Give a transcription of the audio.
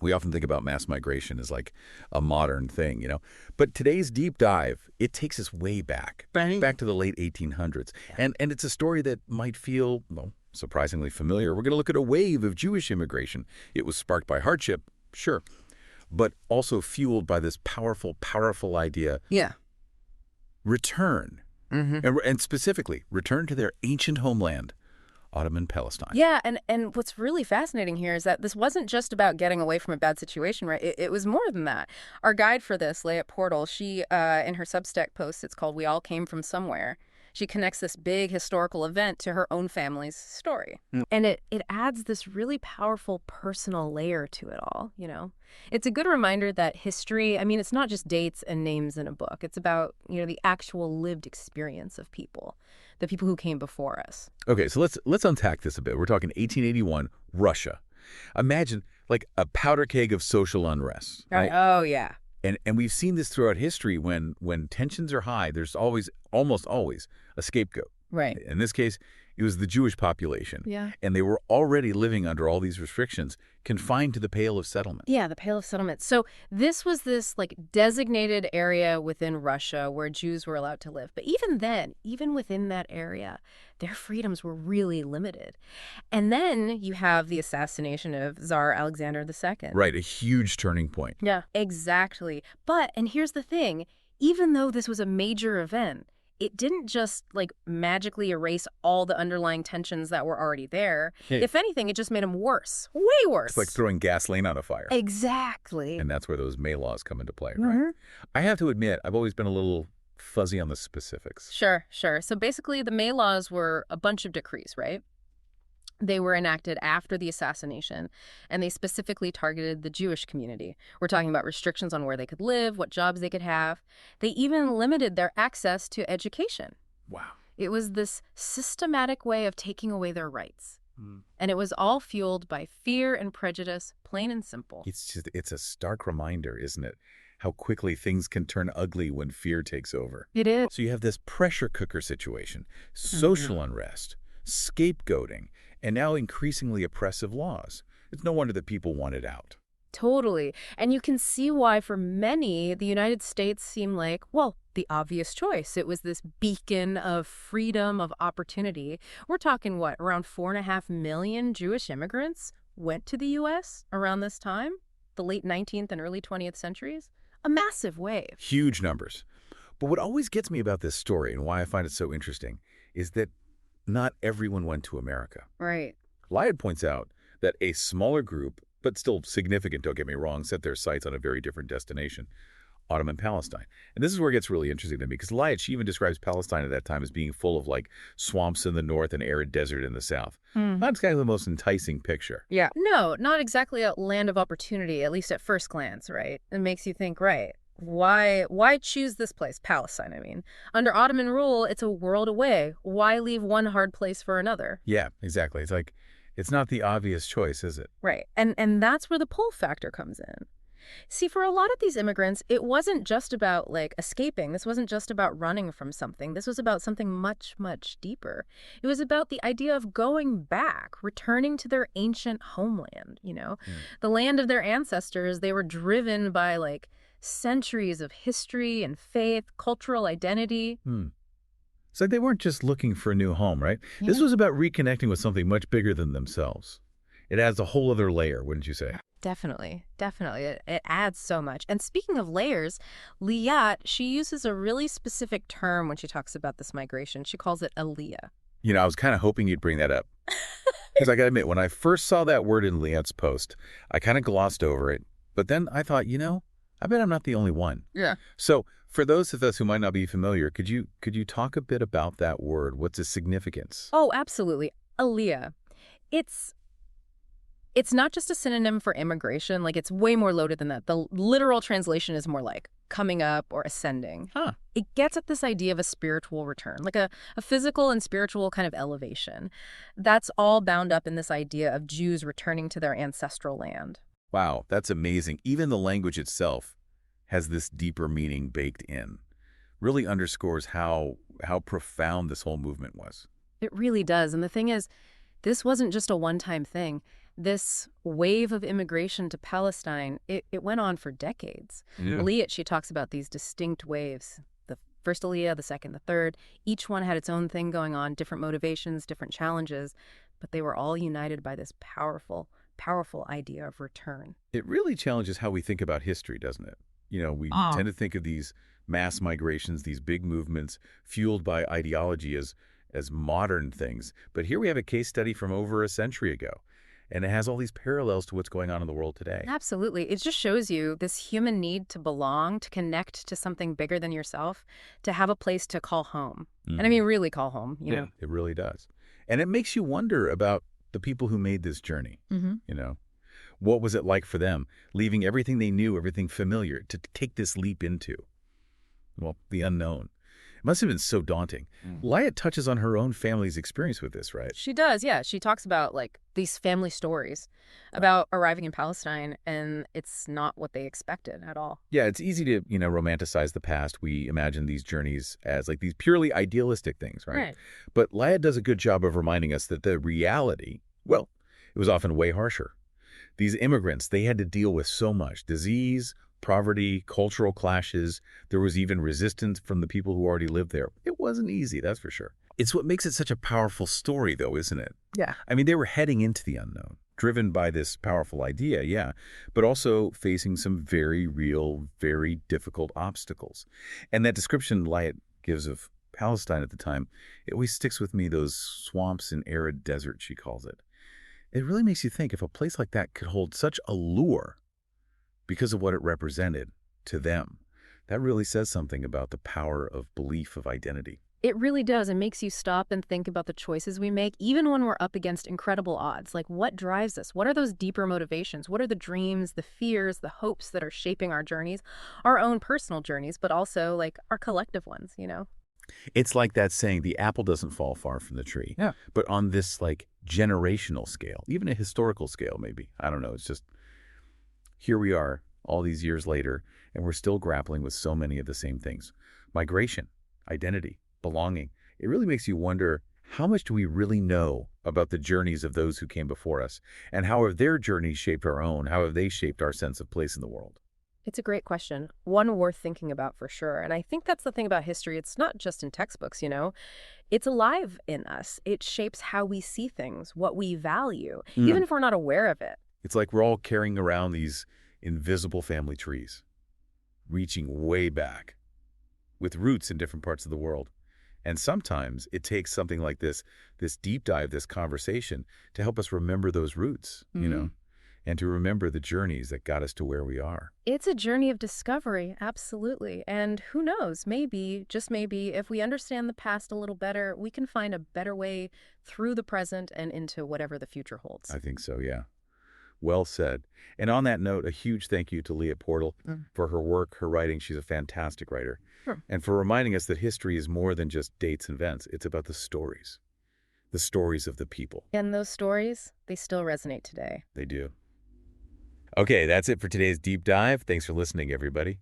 We often think about mass migration as like a modern thing, But today's deep dive, it takes us way back, back to the late 1800s. Yeah. And it's a story that might feel, well, surprisingly familiar. We're going to look at a wave of Jewish immigration. It was sparked by hardship, sure, but also fueled by this powerful, powerful idea. Yeah. Return. And specifically, return to their ancient homeland, Ottoman Palestine. Yeah, and what's really fascinating here is that this wasn't just about getting away from a bad situation, right? It was more than that. Our guide for this, Liat Portal, she, in her Substack post, it's called We All Came From Somewhere, she connects this big historical event to her own family's story. And it adds this really powerful personal layer to it all, It's a good reminder that history, it's not just dates and names in a book. It's about, the actual lived experience of people, the people who came before us. Okay, so let's unpack this a bit. We're talking 1881, Russia. Imagine like a powder keg of social unrest. Right? Oh, yeah. And we've seen this throughout history when tensions are high, there's almost always, a scapegoat. Right. In this case, it was the Jewish population. Yeah. And they were already living under all these restrictions, confined to the Pale of Settlement. Yeah, the Pale of Settlement. So this was this designated area within Russia where Jews were allowed to live. But even then, even within that area, their freedoms were really limited. And then you have the assassination of Tsar Alexander II. Right, a huge turning point. Yeah, exactly. And here's the thing, even though this was a major event, it didn't just magically erase all the underlying tensions that were already there. Yeah. If anything, it just made them worse, way worse. It's like throwing gasoline on a fire. Exactly. And that's where those May laws come into play, right? I have to admit, I've always been a little fuzzy on the specifics. Sure. So basically, the May laws were a bunch of decrees, right? They were enacted after the assassination, and they specifically targeted the Jewish community. We're talking about restrictions on where they could live, what jobs they could have. They even limited their access to education. Wow. It was this systematic way of taking away their rights. And it was all fueled by fear and prejudice, plain and simple. It's a stark reminder, isn't it? How quickly things can turn ugly when fear takes over. It is. So you have this pressure cooker situation, social unrest, scapegoating, and now increasingly oppressive laws. It's no wonder that people wanted out. Totally. And you can see why for many, the United States seemed like, well, the obvious choice. It was this beacon of freedom, of opportunity. We're talking, around 4.5 million Jewish immigrants went to the U.S. around this time, the late 19th and early 20th centuries. A massive wave. Huge numbers. But what always gets me about this story and why I find it so interesting is that not everyone went to America. Right. Liat points out that a smaller group, but still significant, don't get me wrong, set their sights on a very different destination, Ottoman Palestine. And this is where it gets really interesting to me, because Liat, she even describes Palestine at that time as being full of swamps in the north and arid desert in the south. Not exactly the most enticing picture. Yeah. No, not exactly a land of opportunity, at least at first glance, right? It makes you think, right, why choose this place, Palestine, I mean? Under Ottoman rule, it's a world away. Why leave one hard place for another? Yeah, exactly. It's not the obvious choice, is it? Right. And that's where the pull factor comes in. See, for a lot of these immigrants, it wasn't just about escaping. This wasn't just about running from something. This was about something much, much deeper. It was about the idea of going back, returning to their ancient homeland, the land of their ancestors. They were driven by centuries of history and faith, cultural identity. It's like they weren't just looking for a new home, right? Yeah. This was about reconnecting with something much bigger than themselves. It adds a whole other layer, wouldn't you say? Definitely. It adds so much. And speaking of layers, Liat, she uses a really specific term when she talks about this migration. She calls it Aliyah. I was kind of hoping you'd bring that up. Because I got to admit, when I first saw that word in Liat's post, I kind of glossed over it. But then I thought, I bet I'm not the only one. Yeah. So for those of us who might not be familiar, could you talk a bit about that word? What's its significance? Oh, absolutely. Aliyah. It's not just a synonym for immigration. It's way more loaded than that. The literal translation is more like coming up or ascending. It gets at this idea of a spiritual return, a physical and spiritual kind of elevation. That's all bound up in this idea of Jews returning to their ancestral land. Wow, that's amazing. Even the language itself has this deeper meaning baked in. Really underscores how profound this whole movement was. It really does. And the thing is, this wasn't just a one-time thing. This wave of immigration to Palestine, it went on for decades. Yeah. Liat, she talks about these distinct waves. The first Aliyah, the second, the third. Each one had its own thing going on, different motivations, different challenges, but they were all united by this powerful, powerful idea of return. It really challenges how we think about history, doesn't it? We tend to think of these mass migrations, these big movements fueled by ideology as modern things. But here we have a case study from over a century ago, and it has all these parallels to what's going on in the world today. Absolutely. It just shows you this human need to belong, to connect to something bigger than yourself, to have a place to call home. And I mean, really call home, you know? It really does. And it makes you wonder about the people who made this journey, What was it like for them, leaving everything they knew, everything familiar, to take this leap into, well, the unknown? It must have been so daunting. Liat touches on her own family's experience with this, right? She does, yeah. She talks about, like, these family stories about arriving in Palestine, and it's not what they expected at all. Yeah, it's easy to, romanticize the past. We imagine these journeys as like these purely idealistic things, right? Right. But Liat does a good job of reminding us that the reality, well, it was often way harsher. These immigrants, they had to deal with so much disease, poverty, cultural clashes. There was even resistance from the people who already lived there. It wasn't easy, that's for sure. It's what makes it such a powerful story, though, isn't it? Yeah. I mean, they were heading into the unknown, driven by this powerful idea, yeah, but also facing some very real, very difficult obstacles. And that description Liat gives of Palestine at the time, it always sticks with me, those swamps and arid desert, she calls it. It really makes you think if a place like that could hold such allure because of what it represented to them. That really says something about the power of belief, of identity. It really does. It makes you stop and think about the choices we make, even when we're up against incredible odds. Like, what drives us? What are those deeper motivations? What are the dreams, the fears, the hopes that are shaping our journeys, our own personal journeys, but also, like, our collective ones, you know? It's like that saying, the apple doesn't fall far from the tree. Yeah. But on this, like, generational scale, even a historical scale, maybe. I don't know. It's just, here we are all these years later, and we're still grappling with so many of the same things. Migration, identity, belonging. It really makes you wonder, how much do we really know about the journeys of those who came before us? And how have their journeys shaped our own? How have they shaped our sense of place in the world? It's a great question, one worth thinking about for sure. And I think that's the thing about history. It's not just in textbooks, you know? It's alive in us. It shapes how we see things, what we value, even if we're not aware of it. It's like we're all carrying around these invisible family trees, reaching way back, with roots in different parts of the world. And sometimes it takes something like this deep dive, this conversation, to help us remember those roots, and to remember the journeys that got us to where we are. It's a journey of discovery, absolutely. And who knows, maybe, just maybe, if we understand the past a little better, we can find a better way through the present and into whatever the future holds. I think so, yeah. Well said. And on that note, a huge thank you to Liat Portal for her work, her writing. She's a fantastic writer. Sure. And for reminding us that history is more than just dates and events. It's about the stories of the people. And those stories, they still resonate today. They do. Okay, that's it for today's deep dive. Thanks for listening, everybody.